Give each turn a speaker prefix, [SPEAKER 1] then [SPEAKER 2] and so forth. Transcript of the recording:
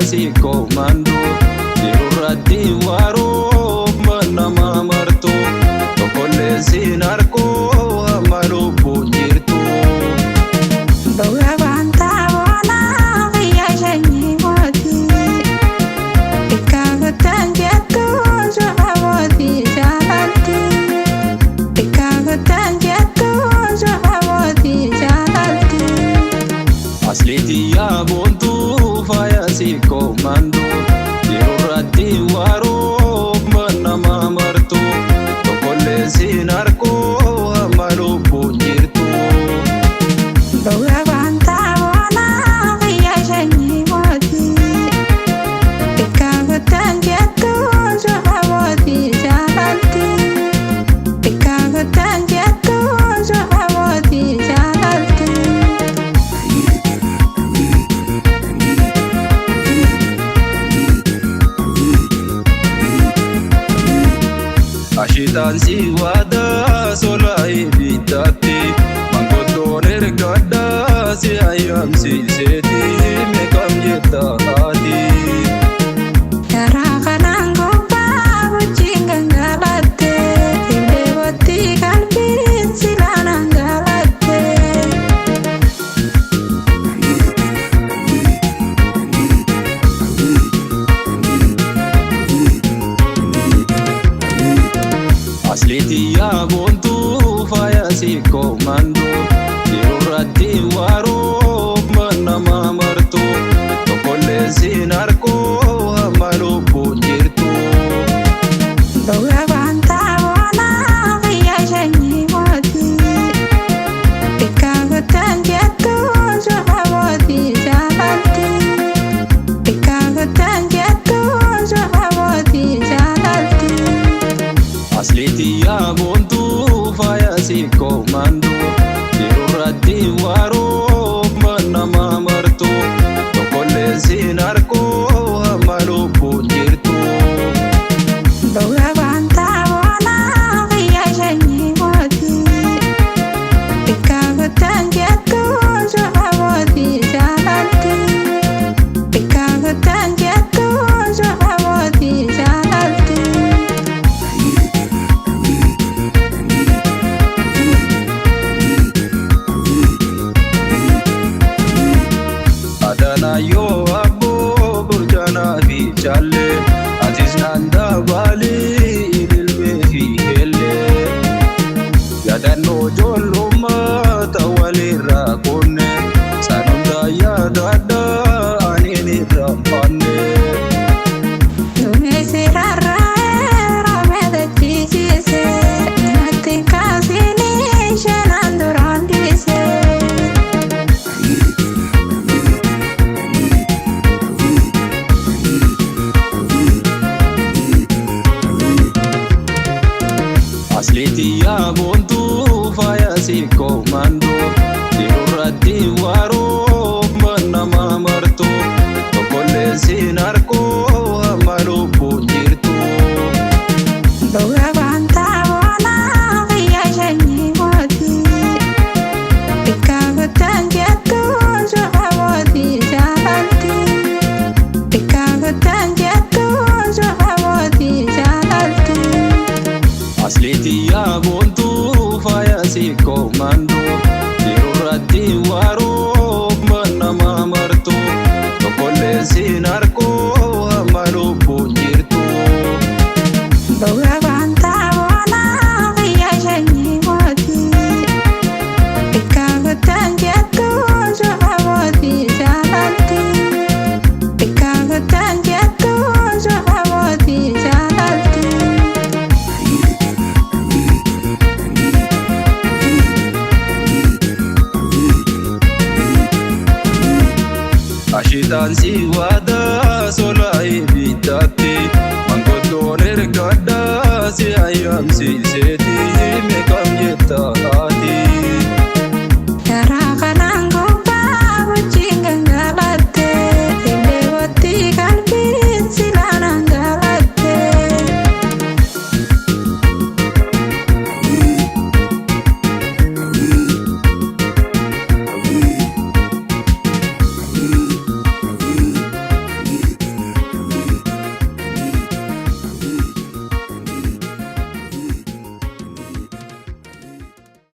[SPEAKER 1] si komando dirurratti waro manama marto tokolle sinarko amalu bunjirtu
[SPEAKER 2] Bawa banta wana ya jani wati ikagatan jatu jo awati jalati ikagatan jatu jo awati jalati
[SPEAKER 1] asliti ya buntu faya si komando dirurratti waro manama marto tokolle sinarko amalu bunjirtu
[SPEAKER 2] Bawa banta wana ya jani wati ikagatan jatu jo awati jalati ikagatan jatu jo awati jalati
[SPEAKER 1] Ashitan si wada solai bitati mangkoton ergada si ayam si seti mekam jeta hati
[SPEAKER 2] Cara kanang gopa kucing galate Inde boti kalbin silanang galate
[SPEAKER 1] asliti ya buntu faya si komando dirurratti waro manama marto tokolle sinarko amalu bunjirtu
[SPEAKER 2] Bawa banta wana ya jani wati ikagatan jatu jo awati jalati ikagatan jatu jo awati jalati
[SPEAKER 1] asliti ya buntu faya si komando dirurratti waro manama marto tokolle sinarko amalu bunjirtu
[SPEAKER 2] Bawa banta wana ya jani wati ikagatan jatu jo awati jalati ikagatan jatu jo awati jalati
[SPEAKER 1] adana yo abbo burjana fi challe atis nanda bali ilme fi helle yadanno jolluma tawalirra konne sanunda yadada anini rampane
[SPEAKER 2] Dume sirarra rame de chise Nati kasini shanando randise
[SPEAKER 1] asliti ya buntu faya si komando dirurratti waro manama marto tokolle sinarko amalu bunjirtu
[SPEAKER 2] Bawa banta wana ya jani wati ikagatan jatu jo awati jalati ikagatan jatu jo awati jalati
[SPEAKER 1] asliti ya buntu faya si komando dirurratti waro manama marto tokolle sinarko amalu bunjirtu
[SPEAKER 2] Bawa banta wana ya jani wati ikagatan jatu jo awati jalati ikagatan jatu jo awati jalati
[SPEAKER 1] ashitan si wada solai bitati mangkoton ergada si ayam si